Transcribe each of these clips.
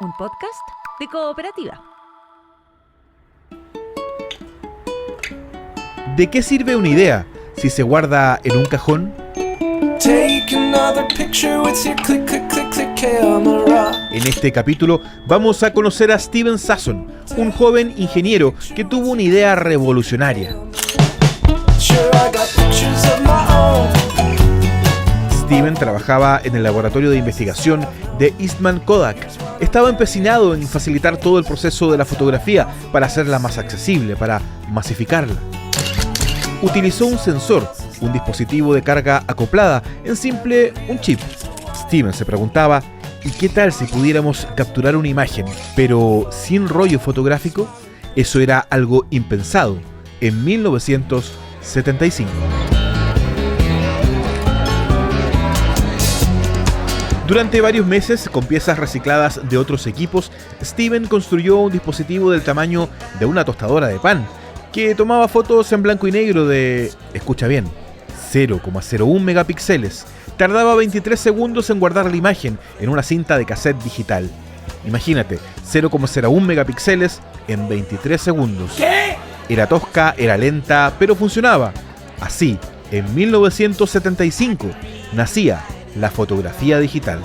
un podcast de Cooperativa. ¿De qué sirve una idea si se guarda en un cajón? En este capítulo vamos a conocer a Steven Sasson, un joven ingeniero que tuvo una idea revolucionaria. Steven trabajaba en el laboratorio de investigación de Eastman Kodak. Estaba empecinado en facilitar todo el proceso de la fotografía para hacerla más accesible, para masificarla. Utilizó un sensor, un dispositivo de carga acoplada, en simple un chip. Steven se preguntaba, ¿y qué tal si pudiéramos capturar una imagen, pero sin rollo fotográfico? Eso era algo impensado en 1975. Durante varios meses, con piezas recicladas de otros equipos, Steven construyó un dispositivo del tamaño de una tostadora de pan, que tomaba fotos en blanco y negro de, escucha bien, 0,01 megapíxeles. Tardaba 23 segundos en guardar la imagen en una cinta de cassette digital. Imagínate, 0,01 megapíxeles en 23 segundos. ¿Qué? Era tosca, era lenta, pero funcionaba. Así, en 1975, nacía la fotografía digital.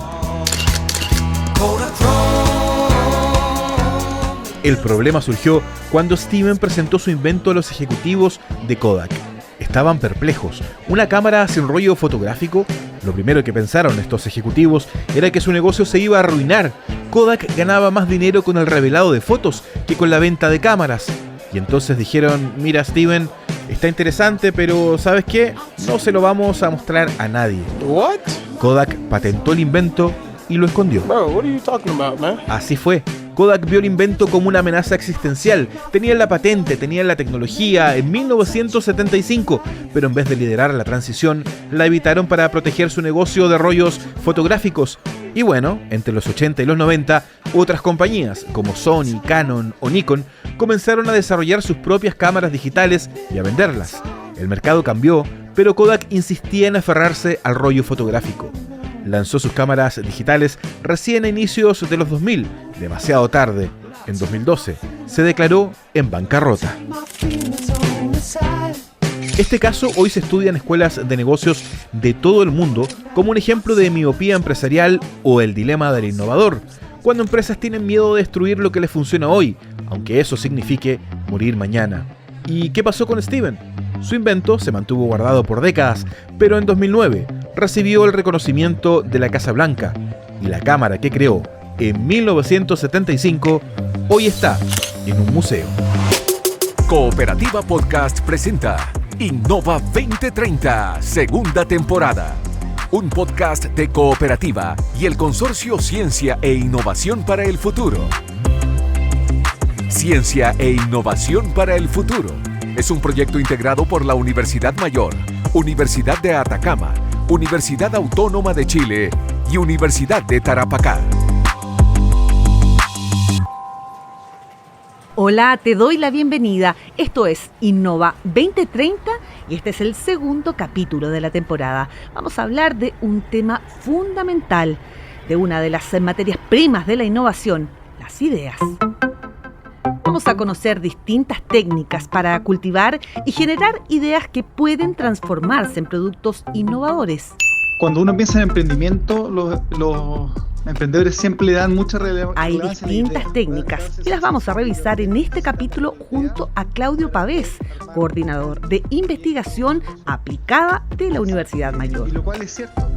El problema surgió cuando Steven presentó su invento a los ejecutivos de Kodak. Estaban perplejos. ¿Una cámara sin rollo fotográfico? Lo primero que pensaron estos ejecutivos era que su negocio se iba a arruinar. Kodak ganaba más dinero con el revelado de fotos que con la venta de cámaras. Y entonces dijeron, mira Steven, está interesante, pero ¿sabes qué? No se lo vamos a mostrar a nadie. What? Kodak patentó el invento y lo escondió. Bro, what are you talking about, man? Así fue. Kodak vio el invento como una amenaza existencial. Tenían la patente, tenían la tecnología en 1975, pero en vez de liderar la transición, la evitaron para proteger su negocio de rollos fotográficos. Y bueno, entre los 80 y los 90, otras compañías como Sony, Canon o Nikon comenzaron a desarrollar sus propias cámaras digitales y a venderlas. El mercado cambió, pero Kodak insistía en aferrarse al rollo fotográfico. Lanzó sus cámaras digitales recién a inicios de los 2000, demasiado tarde. En 2012, se declaró en bancarrota. Este caso hoy se estudia en escuelas de negocios de todo el mundo como un ejemplo de miopía empresarial o el dilema del innovador, cuando empresas tienen miedo de destruir lo que les funciona hoy, aunque eso signifique morir mañana. ¿Y qué pasó con Steven? Su invento se mantuvo guardado por décadas, pero en 2009 recibió el reconocimiento de la Casa Blanca y la cámara que creó en 1975 hoy está en un museo. Cooperativa Podcast presenta Innova 2030, segunda temporada. Un podcast de Cooperativa y el Consorcio Ciencia e Innovación para el Futuro. Ciencia e Innovación para el Futuro es un proyecto integrado por la Universidad Mayor, Universidad de Atacama, Universidad Autónoma de Chile y Universidad de Tarapacá. Hola, te doy la bienvenida. Esto es Innova 2030 y este es el segundo capítulo de la temporada. Vamos a hablar de un tema fundamental, de una de las materias primas de la innovación, las ideas. Vamos a conocer distintas técnicas para cultivar y generar ideas que pueden transformarse en productos innovadores. Cuando uno piensa en emprendimiento, los emprendedores siempre le dan mucha relevancia. Hay distintas técnicas y las vamos a revisar en este capítulo junto a Claudio Pavés, coordinador de investigación aplicada de la Universidad Mayor. Y lo cual es cierto.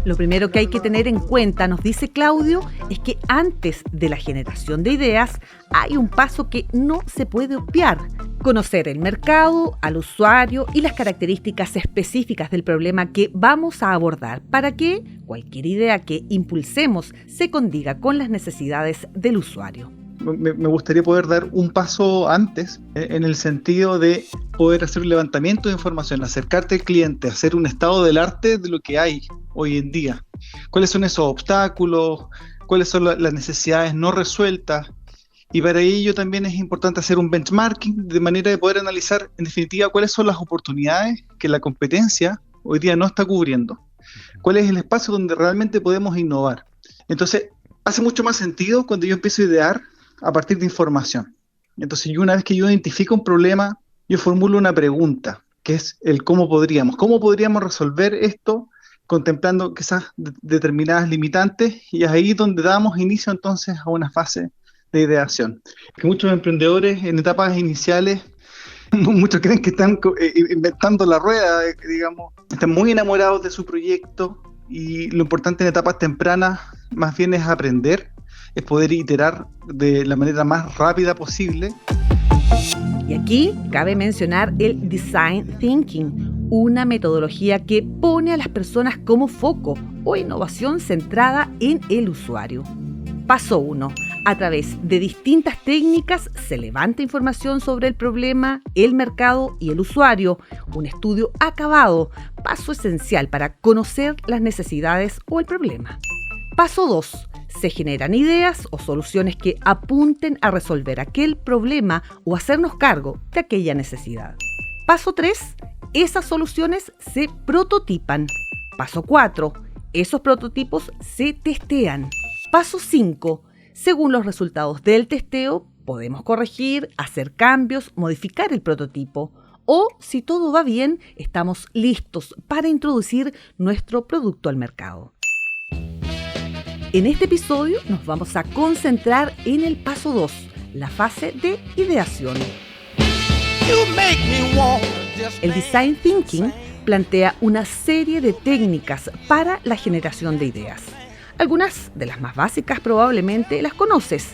Lo primero que hay que tener en cuenta, nos dice Claudio, es que antes de la generación de ideas hay un paso que no se puede obviar: conocer el mercado, al usuario y las características específicas del problema que vamos a abordar para que cualquier idea que impulsemos se condiga con las necesidades del usuario. Me gustaría poder dar un paso antes, en el sentido de poder hacer un levantamiento de información, acercarte al cliente, hacer un estado del arte de lo que hay hoy en día. ¿Cuáles son esos obstáculos? ¿Cuáles son las necesidades no resueltas? Y para ello también es importante hacer un benchmarking de manera de poder analizar, en definitiva, cuáles son las oportunidades que la competencia hoy día no está cubriendo. ¿Cuál es el espacio donde realmente podemos innovar? Entonces, hace mucho más sentido cuando yo empiezo a idear a partir de información. Entonces, una vez que yo identifico un problema, yo formulo una pregunta, que es el cómo podríamos resolver esto contemplando quizás determinadas limitantes, y es ahí donde damos inicio entonces a una fase de ideación. Que muchos emprendedores en etapas iniciales, muchos creen que están inventando la rueda, digamos, están muy enamorados de su proyecto, y lo importante en etapas tempranas más bien es aprender, es poder iterar de la manera más rápida posible. Y aquí cabe mencionar el Design Thinking, una metodología que pone a las personas como foco o innovación centrada en el usuario. Paso 1. A través de distintas técnicas se levanta información sobre el problema, el mercado y el usuario. Un estudio acabado, paso esencial para conocer las necesidades o el problema. Paso 2. Se generan ideas o soluciones que apunten a resolver aquel problema o hacernos cargo de aquella necesidad. Paso 3. Esas soluciones se prototipan. Paso 4. Esos prototipos se testean. Paso 5. Según los resultados del testeo, podemos corregir, hacer cambios, modificar el prototipo. O, si todo va bien, estamos listos para introducir nuestro producto al mercado. En este episodio nos vamos a concentrar en el paso 2, la fase de ideación. El Design Thinking plantea una serie de técnicas para la generación de ideas. Algunas de las más básicas probablemente las conoces: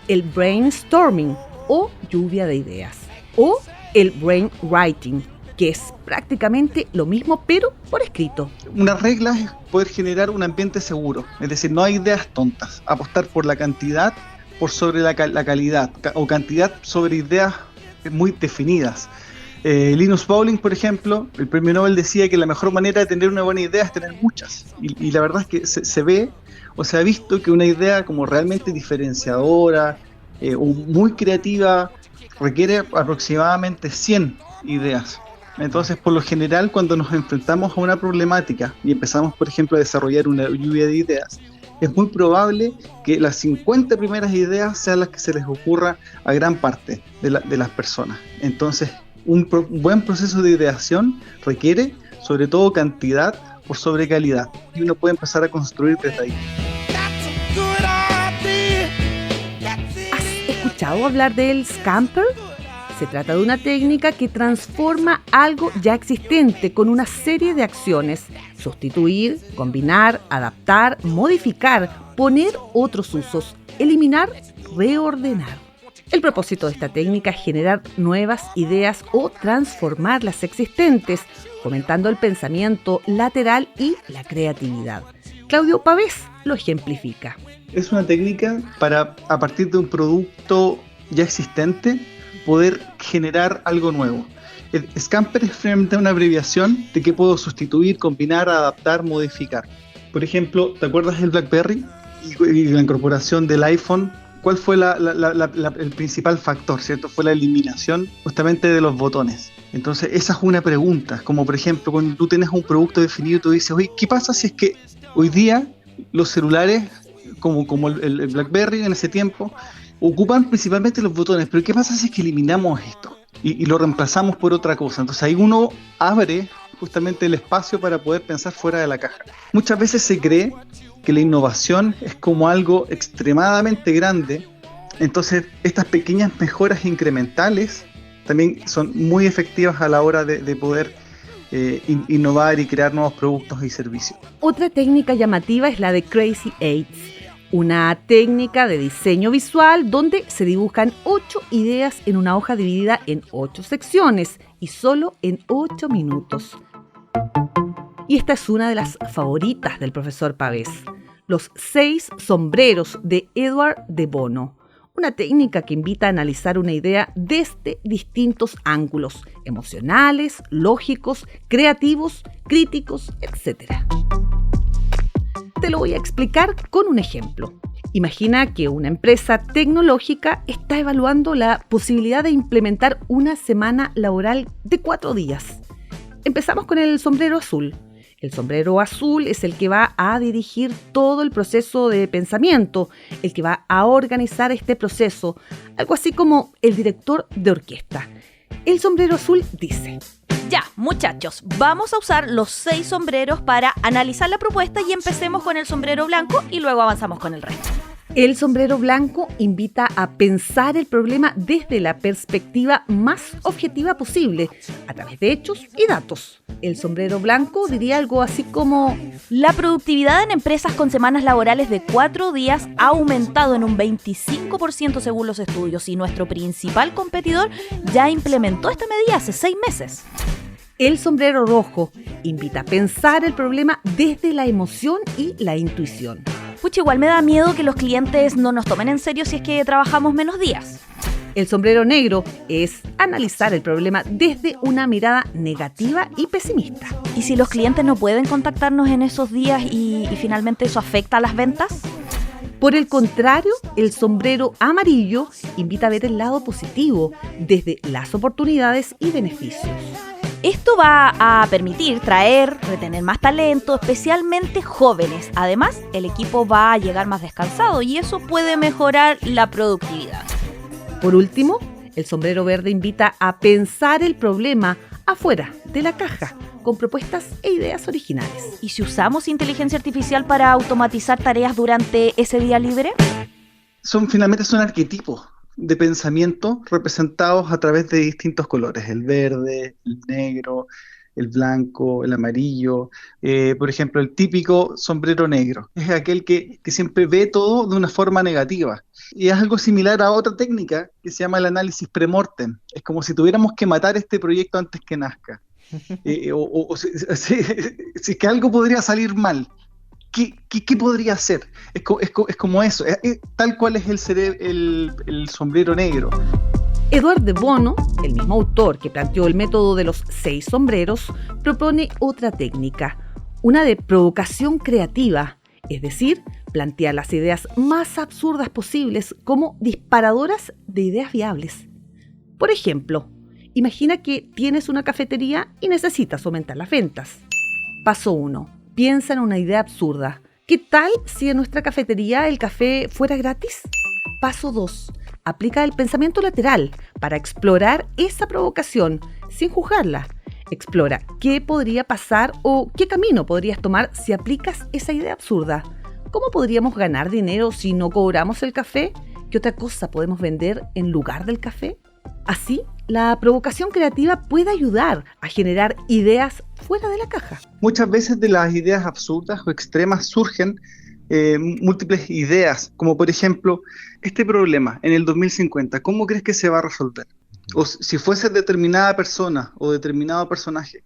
el brainstorming o lluvia de ideas, o el brainwriting, que es prácticamente lo mismo pero por escrito. Una regla es poder generar un ambiente seguro, es decir, no hay ideas tontas, apostar por la cantidad por sobre la calidad, o cantidad sobre ideas muy definidas. Linus Pauling, por ejemplo, el premio Nobel, decía que la mejor manera de tener una buena idea es tener muchas, y la verdad es que se ve o se ha visto que una idea como realmente diferenciadora o muy creativa requiere aproximadamente 100 ideas. Entonces, por lo general, cuando nos enfrentamos a una problemática y empezamos, por ejemplo, a desarrollar una lluvia de ideas, es muy probable que las 50 primeras ideas sean las que se les ocurra a gran parte de las personas. Entonces, un buen proceso de ideación requiere, sobre todo, cantidad por sobre calidad, y uno puede empezar a construir desde ahí. ¿Has escuchado hablar del Scamper? Se trata de una técnica que transforma algo ya existente con una serie de acciones: sustituir, combinar, adaptar, modificar, poner otros usos, eliminar, reordenar. El propósito de esta técnica es generar nuevas ideas o transformar las existentes, fomentando el pensamiento lateral y la creatividad. Claudio Pavés lo ejemplifica. Es una técnica para, a partir de un producto ya existente, poder generar algo nuevo. El Scamper es finalmente una abreviación de que puedo sustituir, combinar, adaptar, modificar. Por ejemplo, ¿te acuerdas del BlackBerry y la incorporación del iPhone? ¿Cuál fue el principal factor, cierto? Fue la eliminación justamente de los botones. Entonces, esa es una pregunta. Como por ejemplo, cuando tú tienes un producto definido, tú dices, oye, ¿qué pasa si es que hoy día los celulares, como el BlackBerry en ese tiempo, ocupan principalmente los botones? Pero ¿qué pasa si es que eliminamos esto y lo reemplazamos por otra cosa? Entonces ahí uno abre justamente el espacio para poder pensar fuera de la caja. Muchas veces se cree que la innovación es como algo extremadamente grande, entonces estas pequeñas mejoras incrementales también son muy efectivas a la hora de poder innovar y crear nuevos productos y servicios. Otra técnica llamativa es la de Crazy Eights, una técnica de diseño visual donde se dibujan 8 ideas en una hoja dividida en 8 secciones y solo en 8 minutos. Y esta es una de las favoritas del profesor Pavés: los 6 sombreros de Edward de Bono. Una técnica que invita a analizar una idea desde distintos ángulos: emocionales, lógicos, creativos, críticos, etc. Te lo voy a explicar con un ejemplo. Imagina que una empresa tecnológica está evaluando la posibilidad de implementar una semana laboral de 4 días. Empezamos con el sombrero azul. El sombrero azul es el que va a dirigir todo el proceso de pensamiento, el que va a organizar este proceso, algo así como el director de orquesta. El sombrero azul dice: Ya, muchachos, vamos a usar los 6 sombreros para analizar la propuesta y empecemos con el sombrero blanco y luego avanzamos con el resto. El sombrero blanco invita a pensar el problema desde la perspectiva más objetiva posible, a través de hechos y datos. El sombrero blanco diría algo así como: La productividad en empresas con semanas laborales de 4 días ha aumentado en un 25% según los estudios y nuestro principal competidor ya implementó esta medida hace 6 meses. El sombrero rojo invita a pensar el problema desde la emoción y la intuición. Pucha, igual me da miedo que los clientes no nos tomen en serio si es que trabajamos menos días. El sombrero negro es analizar el problema desde una mirada negativa y pesimista. ¿Y si los clientes no pueden contactarnos en esos días y finalmente eso afecta a las ventas? Por el contrario, el sombrero amarillo invita a ver el lado positivo desde las oportunidades y beneficios. Esto va a permitir retener más talento, especialmente jóvenes. Además, el equipo va a llegar más descansado y eso puede mejorar la productividad. Por último, el sombrero verde invita a pensar el problema afuera de la caja, con propuestas e ideas originales. ¿Y si usamos inteligencia artificial para automatizar tareas durante ese día libre? Finalmente son arquetipos de pensamiento representados a través de distintos colores: el verde, el negro, el blanco, el amarillo. Por ejemplo, el típico sombrero negro es aquel que siempre ve todo de una forma negativa. Y es algo similar a otra técnica que se llama el análisis premortem. Es como si tuviéramos que matar este proyecto antes que nazca. Si que algo podría salir mal. ¿Qué podría ser? Es como eso, tal cual es el sombrero negro. Edward de Bono, el mismo autor que planteó el método de los 6 sombreros, propone otra técnica, una de provocación creativa, es decir, plantea las ideas más absurdas posibles como disparadoras de ideas viables. Por ejemplo, imagina que tienes una cafetería y necesitas aumentar las ventas. Paso 1. Piensa en una idea absurda. ¿Qué tal si en nuestra cafetería el café fuera gratis? Paso 2. Aplica el pensamiento lateral para explorar esa provocación sin juzgarla. Explora qué podría pasar o qué camino podrías tomar si aplicas esa idea absurda. ¿Cómo podríamos ganar dinero si no cobramos el café? ¿Qué otra cosa podemos vender en lugar del café? Así, la provocación creativa puede ayudar a generar ideas fuera de la caja. Muchas veces de las ideas absurdas o extremas surgen múltiples ideas, como por ejemplo, este problema en el 2050, ¿cómo crees que se va a resolver? O si fuese determinada persona o determinado personaje,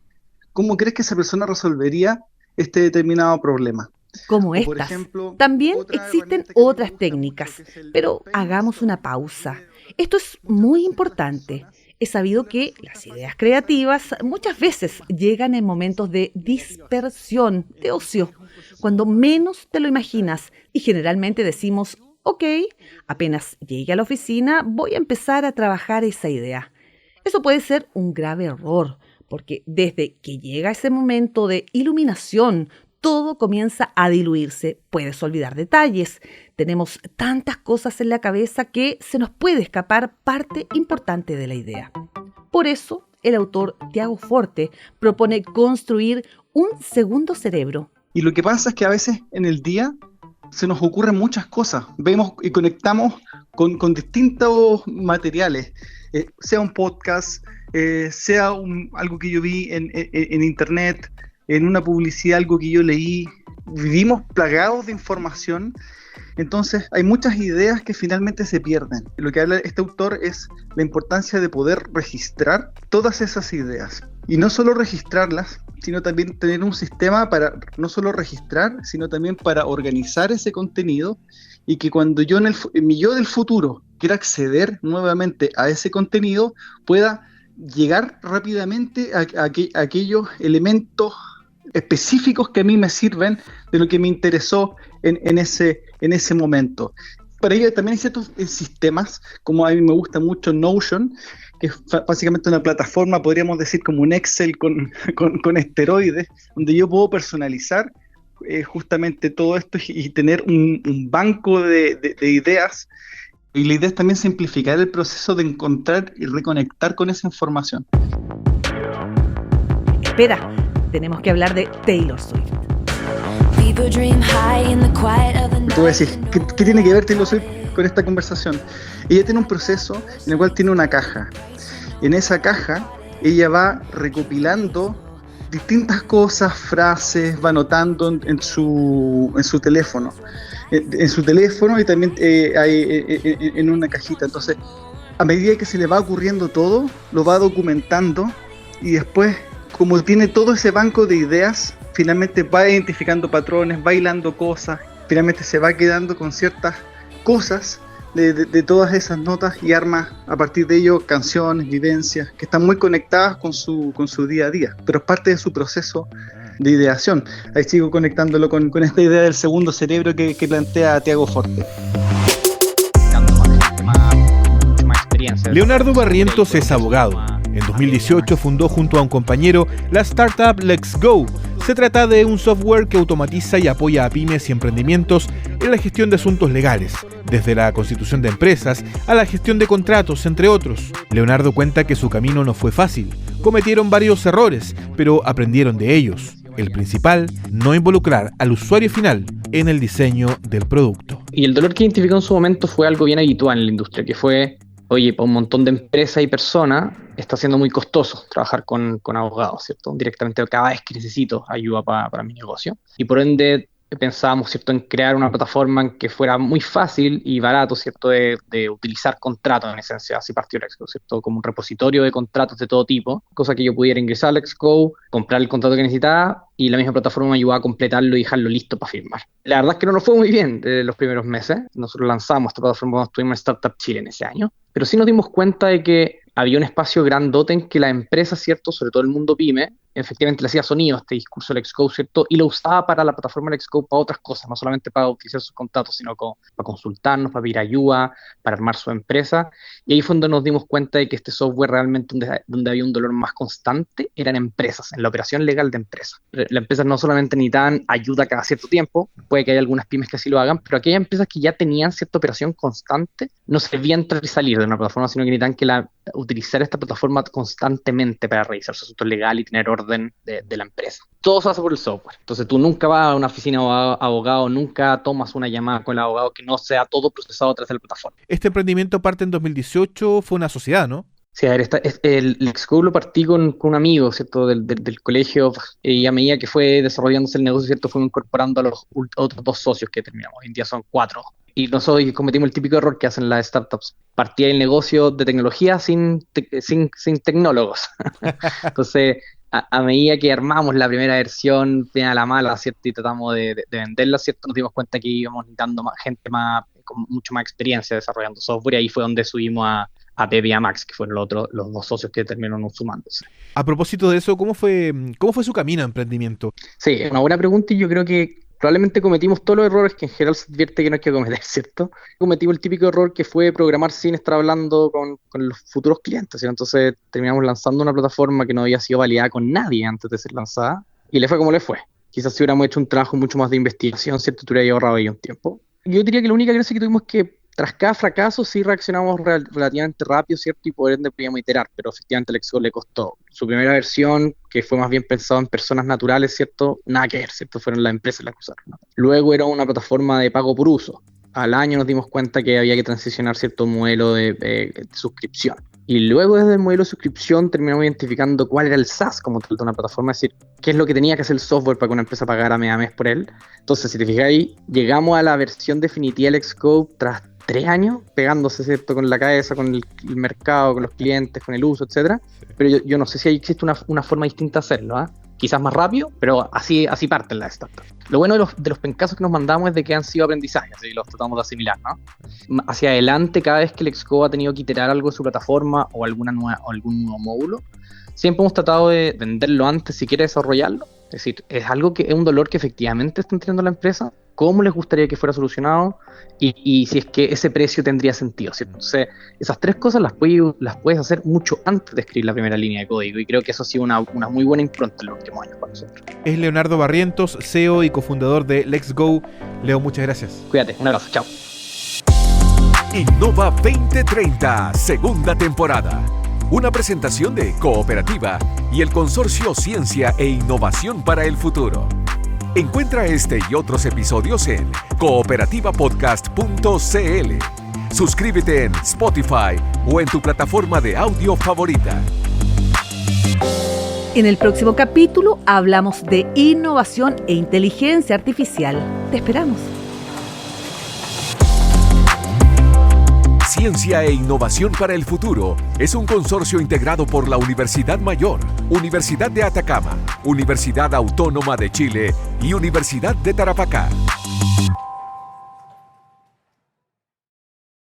¿cómo crees que esa persona resolvería este determinado problema? Como estas. Por ejemplo, también existen otras técnicas, pero hagamos una pausa. Esto es muy importante. Es sabido que las ideas creativas muchas veces llegan en momentos de dispersión, de ocio, cuando menos te lo imaginas, y generalmente decimos: ok, apenas llegue a la oficina voy a empezar a trabajar esa idea. Eso puede ser un grave error, porque desde que llega ese momento de iluminación, todo comienza a diluirse, puedes olvidar detalles. Tenemos tantas cosas en la cabeza que se nos puede escapar parte importante de la idea. Por eso, el autor Tiago Forte propone construir un segundo cerebro. Y lo que pasa es que a veces en el día se nos ocurren muchas cosas. Vemos y conectamos con distintos materiales, sea un podcast, sea algo que yo vi en internet, en una publicidad, algo que yo leí. Vivimos plagados de información, entonces hay muchas ideas que finalmente se pierden. Lo que habla este autor es la importancia de poder registrar todas esas ideas. Y no solo registrarlas, sino también tener un sistema para no solo registrar, sino también para organizar ese contenido, y que cuando yo en mi yo del futuro quiera acceder nuevamente a ese contenido, pueda llegar rápidamente a aquellos elementos específicos que a mí me sirven de lo que me interesó en ese momento. para ello también hay ciertos sistemas, como a mí me gusta mucho Notion, que es básicamente una plataforma, podríamos decir como un Excel con esteroides, donde yo puedo personalizar justamente todo esto y tener un banco de ideas. Y la idea es también simplificar el proceso de encontrar y reconectar con esa información. Espera, tenemos que hablar de Taylor Swift. Tú vas a decir, ¿qué tiene que ver Taylor Swift con esta conversación? Ella tiene un proceso en el cual tiene una caja. En esa caja ella va recopilando distintas cosas, frases, va anotando en su teléfono. En su teléfono y también en una cajita. Entonces, a medida que se le va ocurriendo todo, lo va documentando y después, como tiene todo ese banco de ideas, finalmente va identificando patrones, va hilando cosas, finalmente se va quedando con ciertas cosas de todas esas notas y arma a partir de ello canciones, vivencias, que están muy conectadas con su día a día, pero es parte de su proceso de ideación. Ahí sigo conectándolo con esta idea del segundo cerebro que plantea Tiago Forte. Leonardo Barrientos es abogado. En 2018 fundó junto a un compañero la startup Let's Go. Se trata de un software que automatiza y apoya a pymes y emprendimientos en la gestión de asuntos legales, desde la constitución de empresas a la gestión de contratos, entre otros. Leonardo cuenta que su camino no fue fácil. Cometieron varios errores, pero aprendieron de ellos. El principal, no involucrar al usuario final en el diseño del producto. Y el dolor que identificó en su momento fue algo bien habitual en la industria, que fue, oye, para un montón de empresas y personas está siendo muy costoso trabajar con abogados, ¿cierto? Directamente cada vez que necesito ayuda para mi negocio. Y por ende pensábamos, ¿cierto?, en crear una plataforma que fuera muy fácil y barato, ¿cierto?, de utilizar contratos en esencia. Así partió Let's Go, ¿cierto?, como un repositorio de contratos de todo tipo, cosa que yo pudiera ingresar a Let's Go, comprar el contrato que necesitaba y la misma plataforma me ayudaba a completarlo y dejarlo listo para firmar. La verdad es que no nos fue muy bien los primeros meses. Nosotros lanzamos esta plataforma cuando estuvimos en Startup Chile en ese año, pero sí nos dimos cuenta de que había un espacio grandote en que la empresa, ¿cierto?, sobre todo el mundo pyme, efectivamente le hacía sonido a este discurso Let's Go, ¿cierto?, y lo usaba para la plataforma Let's Go para otras cosas, no solamente para utilizar sus contratos, sino para consultarnos, para pedir ayuda, para armar su empresa. Y ahí fue donde nos dimos cuenta de que este software realmente donde había un dolor más constante eran empresas, en la operación legal de empresas. Las empresas no solamente necesitan ayuda cada cierto tiempo, puede que haya algunas pymes que así lo hagan, pero aquellas empresas que ya tenían cierta operación constante no se debían entrar y salir de una plataforma, sino que necesitan que utilizar esta plataforma constantemente para revisar su asunto legal y tener orden de la empresa. Todo se hace por el software. Entonces tú nunca vas a una oficina de abogado, nunca tomas una llamada con el abogado que no sea todo procesado a través de la plataforma. Este emprendimiento parte en 2018, fue una sociedad, ¿no? Sí, a ver, el Let's Go lo partí con un amigo, ¿cierto?, del colegio, y a medida que fue desarrollándose el negocio, ¿cierto?, fuimos incorporando a los otros 2 socios que terminamos. Hoy en día son 4. Y nosotros cometimos el típico error que hacen las startups. Partía el negocio de tecnología sin tecnólogos. Entonces, a medida que armamos la primera versión, bien a la mala, ¿cierto?, y tratamos de venderla, ¿cierto?, nos dimos cuenta que íbamos necesitando gente con mucho más experiencia desarrollando software, y ahí fue donde subimos a Pepe y a Max, que fueron los 2 socios que terminaron sumándose. A propósito de eso, ¿cómo fue su camino a emprendimiento? Sí, una buena pregunta, y yo creo que probablemente cometimos todos los errores que en general se advierte que no hay que cometer, ¿cierto? Cometimos el típico error que fue programar sin estar hablando con los futuros clientes, ¿cierto? Entonces terminamos lanzando una plataforma que no había sido validada con nadie antes de ser lanzada, y le fue como le fue. Quizás si hubiéramos hecho un trabajo mucho más de investigación, ¿cierto?, te hubiera ahorrado ahí un tiempo. Yo diría que la única gracia que tuvimos es que tras cada fracaso sí reaccionamos relativamente rápido, ¿cierto?, y por ende podíamos iterar, pero efectivamente Let's Go le costó. Su primera versión, que fue más bien pensado en personas naturales, ¿cierto?, nada que ver, ¿cierto?, fueron las empresas las que usaron, ¿no? Luego era una plataforma de pago por uso. Al año nos dimos cuenta que había que transicionar cierto modelo de suscripción. Y luego desde el modelo de suscripción terminamos identificando cuál era el SaaS como tal de una plataforma, es decir, qué es lo que tenía que hacer el software para que una empresa pagara mes a mes por él. Entonces, si te fijáis, llegamos a la versión definitiva del Let's Go tras 3 años pegándose, ¿cierto?, con la cabeza, con el mercado, con los clientes, con el uso, etcétera. Pero yo no sé si ahí existe una forma distinta de hacerlo, ¿eh? Quizás más rápido, pero así parten las startups. Lo bueno de los pencasos que nos mandamos es de que han sido aprendizajes, así que los tratamos de asimilar, ¿no? Hacia adelante, cada vez que Let's Go ha tenido que iterar algo de su plataforma o algún nuevo módulo, siempre hemos tratado de venderlo antes si quiere desarrollarlo, Es decir, es algo que es un dolor que efectivamente están teniendo la empresa, cómo les gustaría que fuera solucionado y si es que ese precio tendría sentido, ¿cierto? Entonces, esas tres cosas las puedes hacer mucho antes de escribir la primera línea de código, y creo que eso ha sido una muy buena impronta en los últimos años para nosotros. Es Leonardo Barrientos, CEO y cofundador de Let's Go. Leo, muchas gracias. Cuídate, un abrazo, chao. Innova 2030, segunda temporada. Una presentación de Cooperativa y el Consorcio Ciencia e Innovación para el Futuro. Encuentra este y otros episodios en cooperativapodcast.cl. Suscríbete en Spotify o en tu plataforma de audio favorita. En el próximo capítulo hablamos de innovación e inteligencia artificial. Te esperamos. Ciencia e Innovación para el Futuro es un consorcio integrado por la Universidad Mayor, Universidad de Atacama, Universidad Autónoma de Chile y Universidad de Tarapacá.